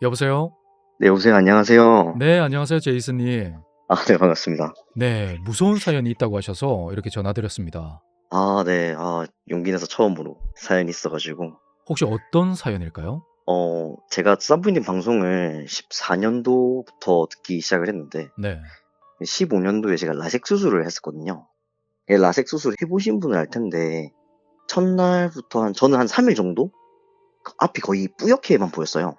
여보세요? 네, 여보세요. 안녕하세요. 네, 안녕하세요, 제이슨님. 네, 반갑습니다. 네, 무서운 사연이 있다고 하셔서 이렇게 전화드렸습니다. 네. 용기 내서 처음으로 사연이 있어가지고. 혹시 어떤 사연일까요? 제가 쌈부님 방송을 14년도부터 듣기 시작을 했는데, 네, 15년도에 제가 라섹 수술을 했었거든요. 라섹 수술 해보신 분은 알 텐데, 첫날부터 저는 한 3일 정도? 그 앞이 거의 뿌옇게만 보였어요.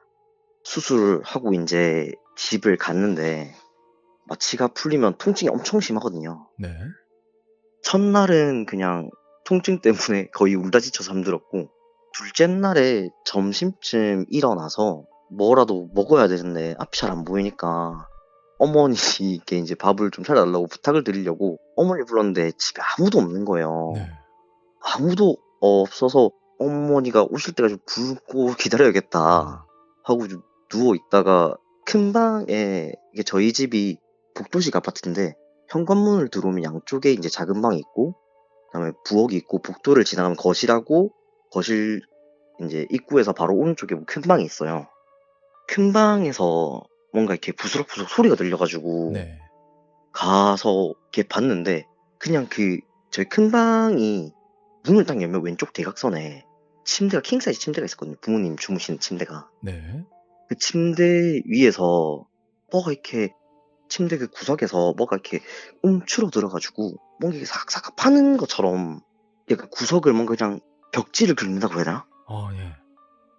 수술을 하고 이제 집을 갔는데, 마취가 풀리면 통증이 엄청 심하거든요. 네, 첫날은 그냥 통증 때문에 거의 울다 지쳐 잠들었고, 둘째 날에 점심쯤 일어나서 뭐라도 먹어야 되는데 앞이 잘 안 보이니까 어머니께 이제 밥을 좀 차려달라고 부탁을 드리려고 어머니 불렀는데 집에 아무도 없는 거예요. 네. 아무도 없어서 어머니가 오실 때까지 굶고 기다려야겠다 어, 하고 좀 누워 있다가 큰 방에, 이게 저희 집이 복도식 아파트인데 현관문을 들어오면 양쪽에 이제 작은 방이 있고 그다음에 부엌이 있고 복도를 지나가면 거실하고 거실 이제 입구에서 바로 오른쪽에 뭐 큰 방이 있어요. 큰 방에서 뭔가 이렇게 부스럭부스럭 소리가 들려가지고 네, 가서 이렇게 봤는데 그냥 저희 큰 방이 문을 딱 열면 왼쪽 대각선에 침대가 킹사이즈 침대가 있었거든요. 부모님 주무시는 침대가. 네. 그 침대 위에서 뭐가 이렇게 침대 그 구석에서 뭐가 이렇게 움츠러 들어가지고 뭔가 이렇게 사각사각 파는 것처럼 약간 구석을 뭔가 그냥 벽지를 긁는다고 해야 되나? 예.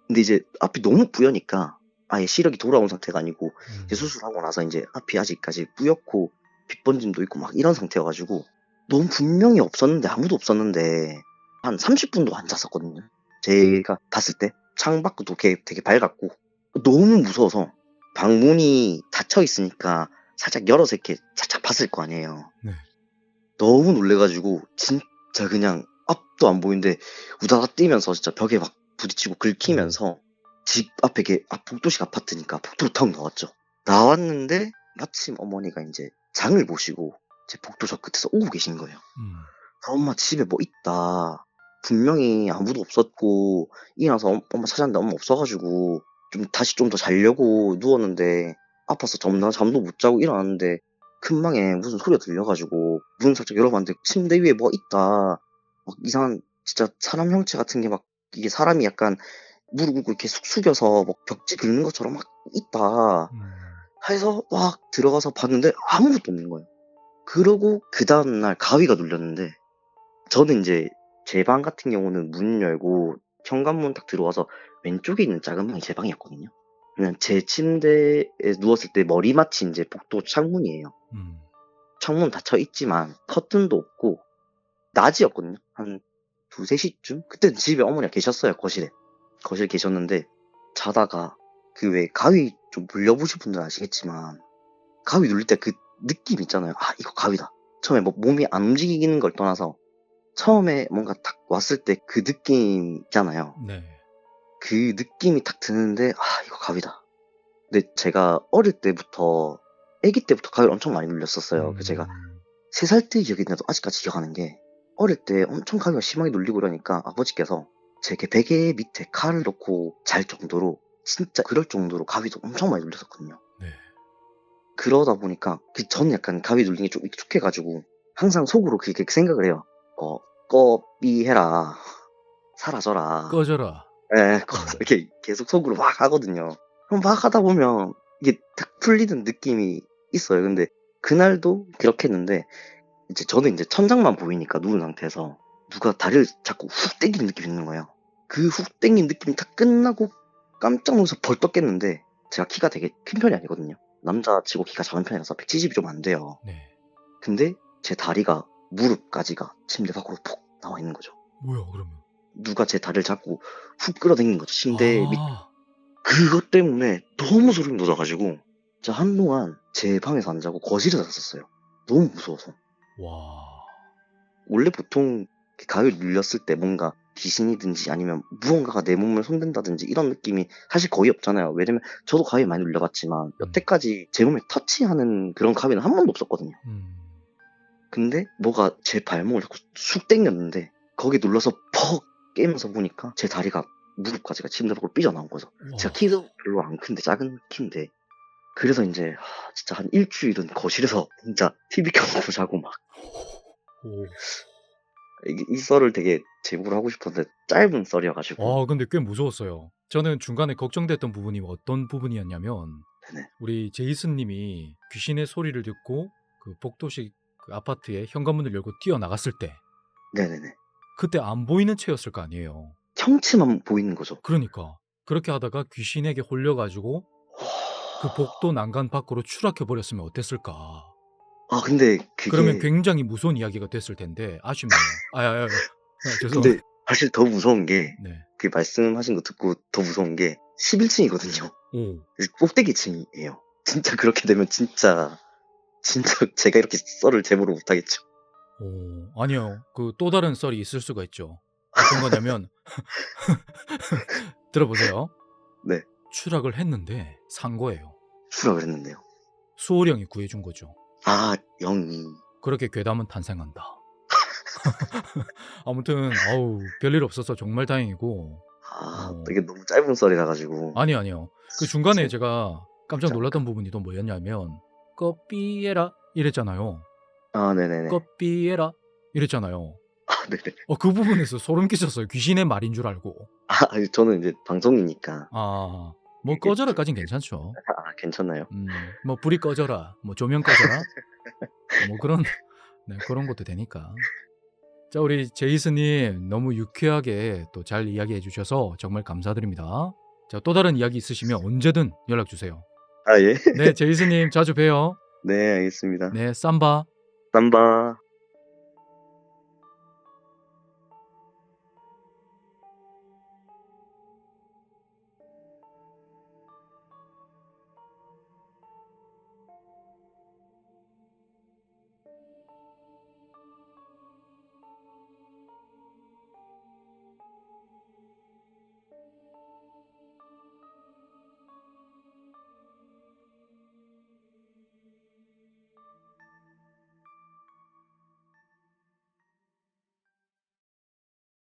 근데 이제 앞이 너무 뿌여니까 아예 시력이 돌아온 상태가 아니고 이제 음, 수술하고 나서 이제 앞이 아직까지 뿌옇고 빛번짐도 있고 막 이런 상태여가지고 너무 분명히 없었는데 아무도 없었는데 한 30분도 안 잤었거든요. 제가 봤을 때 창밖도 되게 밝았고 너무 무서워서 방문이 닫혀 있으니까 살짝 열어서 이렇게 살짝 봤을 거 아니에요. 네. 너무 놀래가지고 진짜 그냥 앞도 안 보이는데 우다가 뛰면서 진짜 벽에 막 부딪히고 오, 긁히면서 집 앞에 복도식 아파트니까 복도로 탁 나왔죠. 나왔는데 마침 어머니가 이제 장을 보시고 제 복도 저 끝에서 오고 계신 거예요. 음, 엄마 집에 뭐 있다. 분명히 아무도 없었고 일어나서 엄마 찾았는데 엄마 없어가지고 좀 다시 좀 더 자려고 누웠는데 아파서 잠도 못 자고 일어났는데 큰 방에 무슨 소리가 들려가지고 문 살짝 열어봤는데 침대 위에 뭐 있다. 막 이상한 진짜 사람 형체 같은 게 막 이게 사람이 약간 무릎 꿇고 이렇게 쑥 숙여서 막 벽지 긁는 것처럼 막 있다. 음, 해서 막 들어가서 봤는데 아무것도 없는 거예요. 그러고 그 다음날 가위가 눌렸는데 저는 이제 제 방 같은 경우는 문 열고 현관문 딱 들어와서 왼쪽에 있는 작은 방이 제 방이었거든요. 그냥 제 침대에 누웠을 때 머리맡이 이제 복도 창문이에요. 음, 창문 닫혀 있지만 커튼도 없고 낮이었거든요. 한 2, 3시쯤? 그때는 집에 어머니가 계셨어요, 거실에. 거실에 계셨는데 자다가 그 왜 가위 좀 물려보신 분들은 아시겠지만 가위 눌릴 때 그 느낌 있잖아요. 이거 가위다. 처음에 뭐 몸이 안 움직이는 걸 떠나서 처음에 뭔가 딱 왔을 때 그 느낌 있잖아요. 네. 그 느낌이 딱 드는데, 이거 가위다. 근데 제가 어릴 때부터, 아기 때부터 가위를 엄청 많이 눌렸었어요. 그 제가 음, 3살 때 기억이 나도 아직까지 기억하는 게, 어릴 때 엄청 가위가 심하게 눌리고 그러니까 아버지께서 제 베개 밑에 칼을 넣고 잘 정도로, 진짜 그럴 정도로 가위도 엄청 많이 눌렸었거든요. 네. 그러다 보니까, 저는 약간 가위 눌리는 게 좀 익숙해가지고, 항상 속으로 그렇게 생각을 해요. 꺼삐 해라. 사라져라. 꺼져라. 예, 네. 이렇게 계속 속으로 막 하거든요. 그럼 막 하다 보면 이게 탁 풀리는 느낌이 있어요. 근데 그날도 그렇게 했는데 저는 이제 천장만 보이니까 누운 상태에서 누가 다리를 자꾸 훅 당기는 느낌이 있는 거예요. 그 훅 당기는 느낌이 딱 끝나고 깜짝 놀라서 벌떡 깼는데 제가 키가 되게 큰 편이 아니거든요. 남자치고 키가 작은 편이라서 170이 좀 안 돼요. 네. 근데 제 다리가 무릎까지가 침대 밖으로 푹 나와 있는 거죠. 뭐야, 그러면? 누가 제 다리를 잡고 훅 끌어당긴 거죠. 침대 밑. 아, 그것 때문에 너무 소름 돋아가지고 진짜 한동안 제 방에서 안 자고 거실에서 잤었어요. 너무 무서워서. 와. 원래 보통 가위를 눌렸을 때 뭔가 귀신이든지 아니면 무언가가 내 몸을 손댄다든지 이런 느낌이 사실 거의 없잖아요. 왜냐면 저도 가위 많이 눌려봤지만 음, 여태까지 제 몸에 터치하는 그런 가위는 한 번도 없었거든요. 음, 근데 뭐가 제 발목을 자꾸 쑥 당겼는데 거기 눌러서 퍽 깨면서 보니까 제 다리가 무릎까지가 침대 밖으로 삐져나온 거죠. 제가 와. 키도 별로 안 큰데 작은 키인데 그래서 인제 진짜 한 일주일은 거실에서 진짜 TV 켜놓고 자고 막 오. 이 썰을 되게 제보를 하고 싶었는데 짧은 썰이어 가지고 근데 꽤 무서웠어요. 저는 중간에 걱정됐던 부분이 어떤 부분이었냐면 네네. 우리 제이슨 님이 귀신의 소리를 듣고 그 복도식 그 아파트의 현관문을 열고 뛰어나갔을 때 네네네. 그때 안 보이는 채였을 거 아니에요. 형체만 보이는 거죠. 그러니까. 그렇게 하다가 귀신에게 홀려 가지고 그 복도 난간 밖으로 추락해 버렸으면 어땠을까. 근데 그러면 그게 굉장히 무서운 이야기가 됐을 텐데 아쉽네요. 근데 죄송합니다. 사실 더 무서운 게 네. 그 말씀하신 거 듣고 더 무서운 게 11 층이거든요. 오. 꼭대기층이에요. 진짜 그렇게 되면 진짜 제가 이렇게 썰을 제보를 못 하겠죠. 아니요. 그 또 다른 썰이 있을 수가 있죠. 어떤 거냐면 들어보세요. 네. 추락을 했는데 산 거예요. 추락을 했는데요. 수호령이 구해 준 거죠. 영이. 그렇게 괴담은 탄생한다. 아무튼 별일 없어서 정말 다행이고. 이게 너무 짧은 썰이라 가지고. 아니요. 그 중간에 진 제가 깜짝 진짜. 놀랐던 부분이 또 뭐였냐면 "꺼삐에라." 이랬잖아요. 네네네. "꺼삐에라." 이랬잖아요. 네네. 그 부분에서 소름 끼쳤어요. 귀신의 말인 줄 알고. 아니 저는 이제 방송이니까. 뭐 이게 꺼져라까진 괜찮죠. 괜찮나요? 뭐 불이 꺼져라, 뭐 조명 꺼져라, 뭐 그런 네, 그런 것도 되니까. 자, 우리 제이슨님 너무 유쾌하게 또 잘 이야기해 주셔서 정말 감사드립니다. 자, 또 다른 이야기 있으시면 언제든 연락 주세요. 예. 네, 제이슨님 자주 봬요. 네, 알겠습니다. 네, 삼바. 삼바.